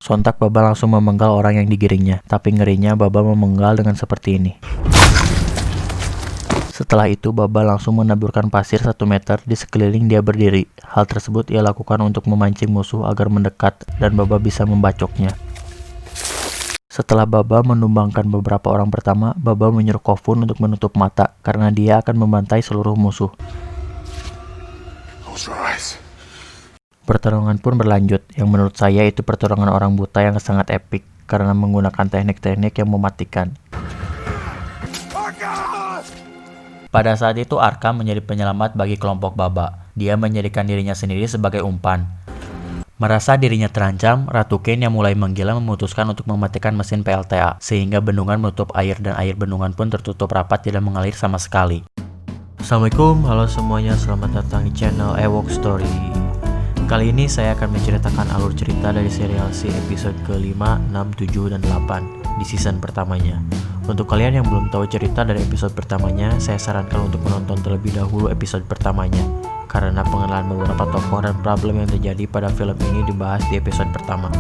Sontak Baba langsung memenggal orang yang digiringnya, tapi ngerinya Baba memenggal dengan seperti ini. Setelah itu, Baba langsung menaburkan pasir 1 meter di sekeliling dia berdiri. Hal tersebut ia lakukan untuk memancing musuh agar mendekat dan Baba bisa membacoknya. Setelah Baba menumbangkan beberapa orang pertama, Baba menyuruh Kofun untuk menutup mata karena dia akan membantai seluruh musuh. Pertarungan pun berlanjut, yang menurut saya itu pertarungan orang buta yang sangat epik karena menggunakan teknik-teknik yang mematikan. Pada saat itu Arkham menjadi penyelamat bagi kelompok Baba. Dia menjadikan dirinya sendiri sebagai umpan. Merasa dirinya terancam, Ratu Kane yang mulai menggila memutuskan untuk mematikan mesin PLTA, sehingga bendungan menutup air dan air bendungan pun tertutup rapat tidak mengalir sama sekali. Assalamualaikum, halo semuanya, selamat datang di channel Ewok Story. Kali ini saya akan menceritakan alur cerita dari serial si episode ke-5, 6, 7, dan 8 di season pertamanya. Untuk kalian yang belum tahu cerita dari episode pertamanya, saya sarankan untuk menonton terlebih dahulu episode pertamanya, karena pengenalan beberapa tokoh dan problem yang terjadi pada film ini dibahas di episode pertama.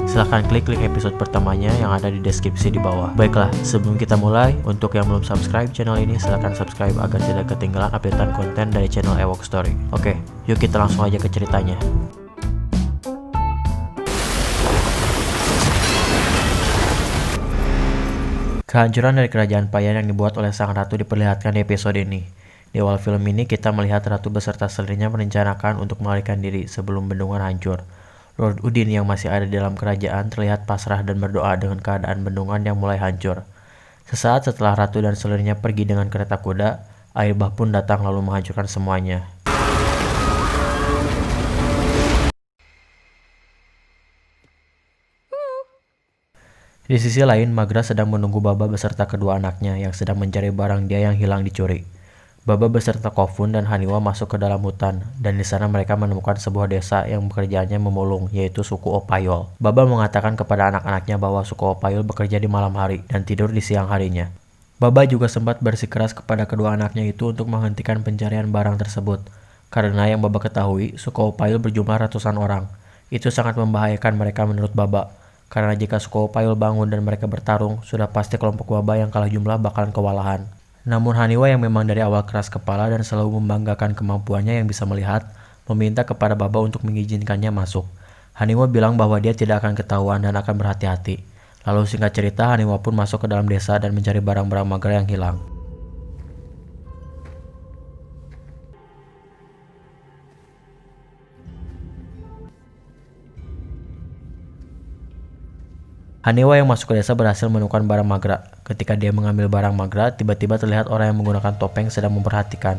Silahkan klik link episode pertamanya yang ada di deskripsi di bawah. Baiklah, sebelum kita mulai, untuk yang belum subscribe channel ini, silahkan subscribe agar tidak ketinggalan updatean konten dari channel Ewok Story. Oke, yuk kita langsung aja ke ceritanya. Kehancuran dari kerajaan Payan yang dibuat oleh sang ratu diperlihatkan di episode ini. Di awal film ini kita melihat ratu beserta selir-nya merencanakan untuk melarikan diri sebelum bendungan hancur. Lord Udin yang masih ada di dalam kerajaan terlihat pasrah dan berdoa dengan keadaan bendungan yang mulai hancur. Sesaat setelah ratu dan selir-nya pergi dengan kereta kuda, air bah pun datang lalu menghancurkan semuanya. Di sisi lain, Magra sedang menunggu Baba beserta kedua anaknya yang sedang mencari barang dia yang hilang dicuri. Baba beserta Kofun dan Haniwa masuk ke dalam hutan, dan di sana mereka menemukan sebuah desa yang pekerjaannya memulung, yaitu suku Opayol. Baba mengatakan kepada anak-anaknya bahwa suku Opayol bekerja di malam hari dan tidur di siang harinya. Baba juga sempat bersikeras kepada kedua anaknya itu untuk menghentikan pencarian barang tersebut, karena yang Baba ketahui, suku Opayol berjumlah ratusan orang. Itu sangat membahayakan mereka menurut Baba. Karena jika suku Opayol bangun dan mereka bertarung, sudah pasti kelompok Baba yang kalah jumlah bakalan kewalahan. Namun Haniwa yang memang dari awal keras kepala dan selalu membanggakan kemampuannya yang bisa melihat, meminta kepada Baba untuk mengizinkannya masuk. Haniwa bilang bahwa dia tidak akan ketahuan dan akan berhati-hati. Lalu singkat cerita, Haniwa pun masuk ke dalam desa dan mencari barang-barang Magra yang hilang. Haniwa yang masuk ke desa berhasil menemukan barang Magra. Ketika dia mengambil barang Magra, tiba-tiba terlihat orang yang menggunakan topeng sedang memperhatikan.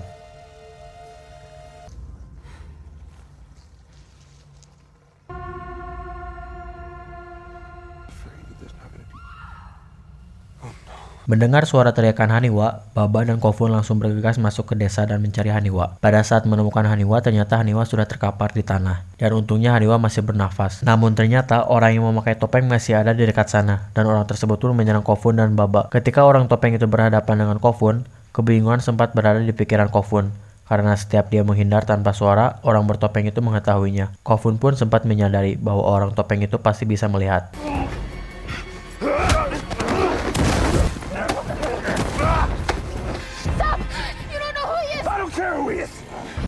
Mendengar suara teriakan Haniwa, Baba dan Kofun langsung bergegas masuk ke desa dan mencari Haniwa. Pada saat menemukan Haniwa, ternyata Haniwa sudah terkapar di tanah. Dan untungnya Haniwa masih bernafas. Namun ternyata orang yang memakai topeng masih ada di dekat sana. Dan orang tersebut pun menyerang Kofun dan Baba. Ketika orang topeng itu berhadapan dengan Kofun, kebingungan sempat berada di pikiran Kofun. Karena setiap dia menghindar tanpa suara, orang bertopeng itu mengetahuinya. Kofun pun sempat menyadari bahwa orang topeng itu pasti bisa melihat.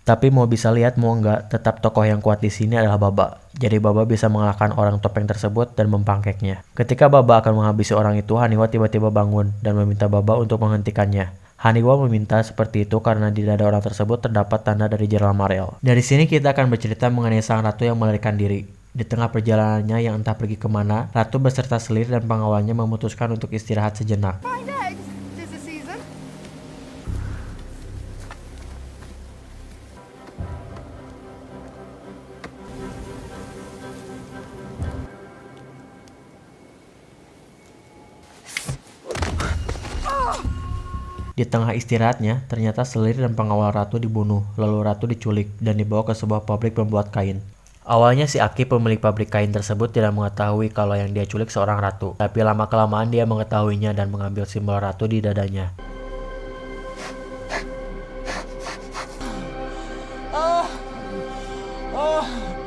Tapi mau bisa lihat mau enggak, tetap tokoh yang kuat di sini adalah Baba. Jadi Baba bisa mengalahkan orang topeng tersebut dan mempangkeknya. Ketika Baba akan menghabisi orang itu, Haniwa tiba-tiba bangun dan meminta Baba untuk menghentikannya. Haniwa meminta seperti itu karena di dada orang tersebut terdapat tanda dari General Marel. Dari sini kita akan bercerita mengenai sang ratu yang melarikan diri. Di tengah perjalanannya yang entah pergi kemana, ratu beserta selir dan pengawalnya memutuskan untuk istirahat sejenak. Di tengah istirahatnya, ternyata selir dan pengawal ratu dibunuh, lalu ratu diculik dan dibawa ke sebuah pabrik pembuat kain. Awalnya si Aki pemilik pabrik kain tersebut tidak mengetahui kalau yang dia culik seorang ratu, tapi lama-kelamaan dia mengetahuinya dan mengambil simbol ratu di dadanya.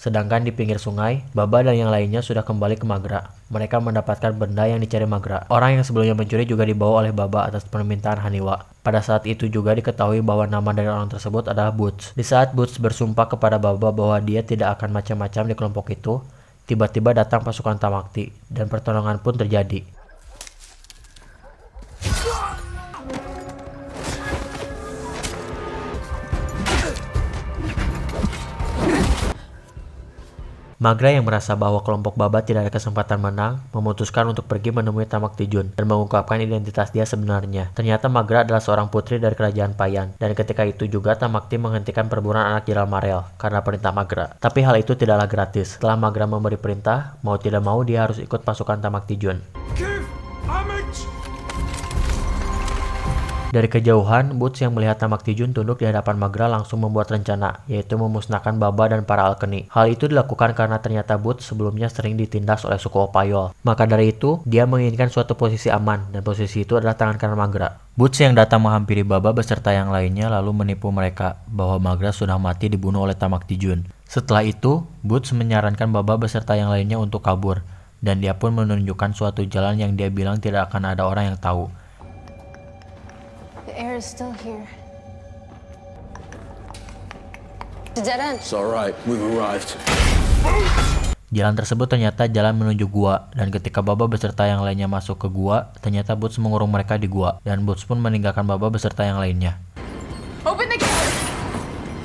Sedangkan di pinggir sungai, Baba dan yang lainnya sudah kembali ke Magra. Mereka mendapatkan benda yang dicari Magra. Orang yang sebelumnya mencuri juga dibawa oleh Baba atas permintaan Haniwa. Pada saat itu juga diketahui bahwa nama dari orang tersebut adalah Boots. Di saat Boots bersumpah kepada Baba bahwa dia tidak akan macam-macam di kelompok itu, tiba-tiba datang pasukan Tamakti dan pertolongan pun terjadi. Magra yang merasa bahwa kelompok Baba tidak ada kesempatan menang, memutuskan untuk pergi menemui Tamakti Jun dan mengungkapkan identitas dia sebenarnya. Ternyata Magra adalah seorang putri dari kerajaan Payan, dan ketika itu juga Tamakti menghentikan perburuan anak Jenderal Marel karena perintah Magra. Tapi hal itu tidaklah gratis. Setelah Magra memberi perintah, mau tidak mau dia harus ikut pasukan Tamakti Jun. Dari kejauhan, Boots yang melihat Tamakti Jun tunduk di hadapan Magra langsung membuat rencana, yaitu memusnahkan Baba dan para alkeni. Hal itu dilakukan karena ternyata Boots sebelumnya sering ditindas oleh suku Opayol. Maka dari itu, dia menginginkan suatu posisi aman, dan posisi itu adalah tangan kanan Magra. Boots yang datang menghampiri Baba beserta yang lainnya lalu menipu mereka bahwa Magra sudah mati dibunuh oleh Tamakti Jun. Setelah itu, Boots menyarankan Baba beserta yang lainnya untuk kabur, dan dia pun menunjukkan suatu jalan yang dia bilang tidak akan ada orang yang tahu. The air is still here. It's a dead end. It's all right. We've arrived. Jalan tersebut ternyata jalan menuju gua, dan ketika Baba beserta yang lainnya masuk ke gua, ternyata Boots mengurung mereka di gua, dan Boots pun meninggalkan Baba beserta yang lainnya. Open the gate!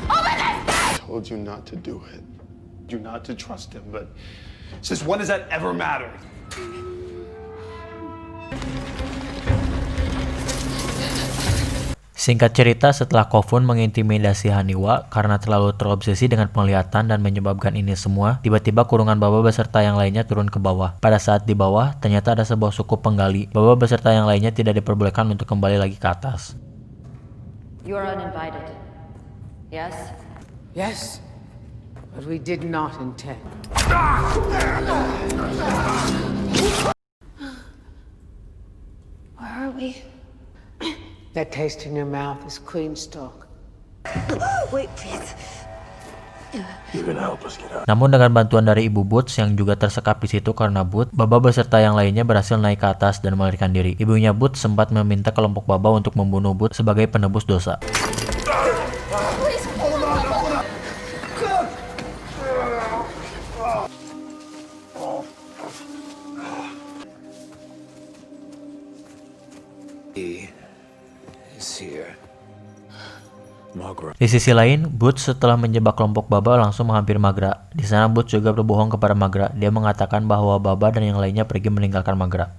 Open it! I told you not to do it. You not to trust him, but since when has that ever mattered? Singkat cerita, setelah Kofun mengintimidasi Haniwa karena terlalu terobsesi dengan penglihatan dan menyebabkan ini semua, tiba-tiba kurungan Baba beserta yang lainnya turun ke bawah. Pada saat di bawah, ternyata ada sebuah suku penggali. Baba beserta yang lainnya tidak diperbolehkan untuk kembali lagi ke atas. You are uninvited. Yes? Yes, but we did not intend. Where are we? That taste in your mouth is queen stock. Wait, please. You're gonna help us get out. Namun dengan bantuan dari Ibu Boots yang juga tersekap di situ karena Boots, Baba beserta yang lainnya berhasil naik ke atas dan melarikan diri. Ibunya Boots sempat meminta kelompok Baba untuk membunuh Boots sebagai penebus dosa. Di sisi lain, Boots setelah menjebak kelompok Baba langsung menghampiri Magra. Di sana Boots juga berbohong kepada Magra. Dia mengatakan bahwa Baba dan yang lainnya pergi meninggalkan Magra.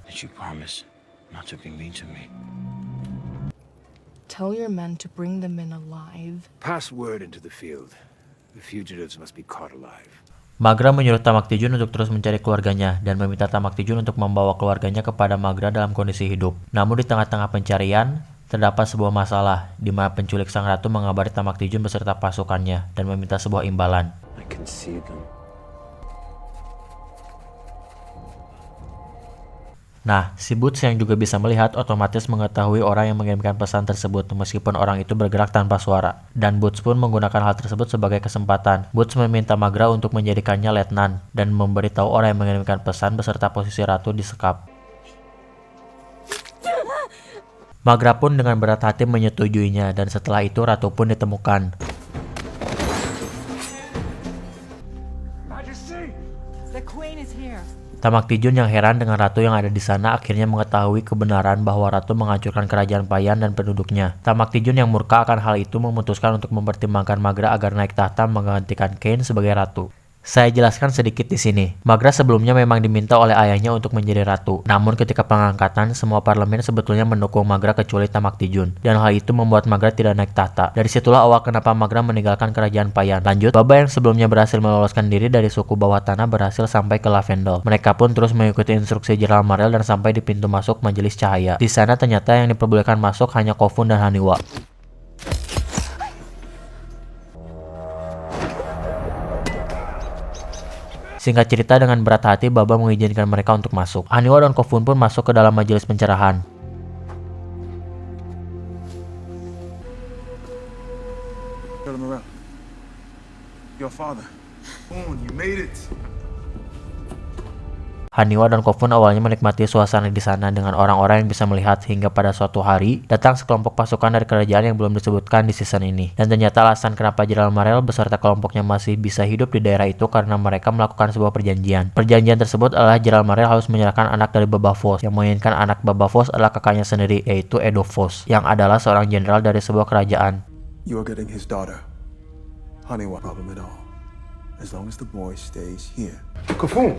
Tell your men to bring the men alive. Pass word into the field. The fugitives must be caught alive. Magra menyuruh Tamakti Jun untuk terus mencari keluarganya dan meminta Tamakti Jun untuk membawa keluarganya kepada Magra dalam kondisi hidup. Namun di tengah-tengah pencarian, terdapat sebuah masalah di mana penculik sang ratu mengabari Tamakti Jun beserta pasukannya dan meminta sebuah imbalan. I can see them. Nah, si Boots yang juga bisa melihat otomatis mengetahui orang yang mengirimkan pesan tersebut meskipun orang itu bergerak tanpa suara. Dan Boots pun menggunakan hal tersebut sebagai kesempatan. Boots meminta Magra untuk menjadikannya letnan dan memberitahu orang yang mengirimkan pesan beserta posisi ratu disekap. Magra pun dengan berat hati menyetujuinya dan setelah itu ratu pun ditemukan. The queen is here. Tamakti Jun yang heran dengan ratu yang ada di sana akhirnya mengetahui kebenaran bahwa ratu menghancurkan kerajaan Payan dan penduduknya. Tamakti Jun yang murka akan hal itu memutuskan untuk mempertimbangkan Magra agar naik tahta menggantikan Kain sebagai ratu. Saya jelaskan sedikit di sini. Magra sebelumnya memang diminta oleh ayahnya untuk menjadi ratu. Namun ketika pengangkatan, semua parlemen sebetulnya mendukung Magra kecuali Tamakti Jun. Dan hal itu membuat Magra tidak naik tahta. Dari situlah awal kenapa Magra meninggalkan kerajaan Payan. Lanjut, Baba yang sebelumnya berhasil meloloskan diri dari suku bawah tanah berhasil sampai ke Lavendel. Mereka pun terus mengikuti instruksi Jenderal Marel dan sampai di pintu masuk Majelis Cahaya. Di sana ternyata yang diperbolehkan masuk hanya Kofun dan Haniwa. Singkat cerita, dengan berat hati Baba mengizinkan mereka untuk masuk. Haniwa dan Kofun pun masuk ke dalam majelis pencerahan. Your father. You made it. Haniwa dan Kofun awalnya menikmati suasana di sana dengan orang-orang yang bisa melihat hingga pada suatu hari datang sekelompok pasukan dari kerajaan yang belum disebutkan di season ini. Dan ternyata alasan kenapa General Marel beserta kelompoknya masih bisa hidup di daerah itu karena mereka melakukan sebuah perjanjian. Perjanjian tersebut adalah General Marel harus menyerahkan anak dari Baba Voss, yang menginginkan anak Baba Voss adalah kakaknya sendiri, yaitu Edo Voss, yang adalah seorang jenderal dari sebuah kerajaan. You are getting his daughter. Haniwa, problem at all. As long as the boy stays here. Kofun.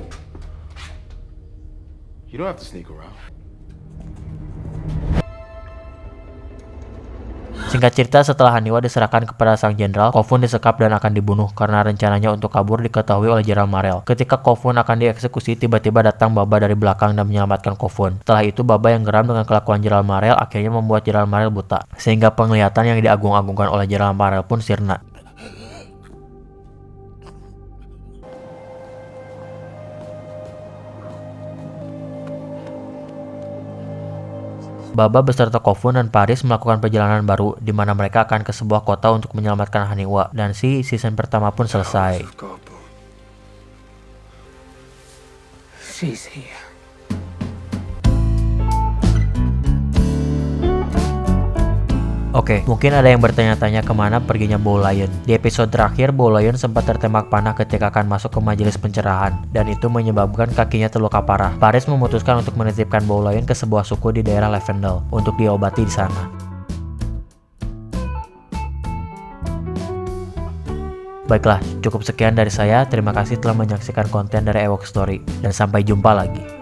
You don't have to sneak around. Singkat cerita, setelah Haniwa diserahkan kepada sang jenderal, Kofun disekap dan akan dibunuh karena rencananya untuk kabur diketahui oleh General Marel. Ketika Kofun akan dieksekusi, tiba-tiba datang Baba dari belakang dan menyelamatkan Kofun. Setelah itu, Baba yang geram dengan kelakuan General Marel akhirnya membuat General Marel buta, sehingga penglihatan yang diagung-agungkan oleh General Marel pun sirna. Baba beserta Kofun dan Paris melakukan perjalanan baru di mana mereka akan ke sebuah kota untuk menyelamatkan Haniwa, dan season pertama pun selesai. She's here. Oke, mungkin ada yang bertanya-tanya kemana perginya Bow Lion. Di episode terakhir, Bow Lion sempat tertembak panah ketika akan masuk ke majelis pencerahan, dan itu menyebabkan kakinya terluka parah. Paris memutuskan untuk menitipkan Bow Lion ke sebuah suku di daerah Lavendel untuk diobati di sana. Baiklah, cukup sekian dari saya. Terima kasih telah menyaksikan konten dari Ewok Story, dan sampai jumpa lagi.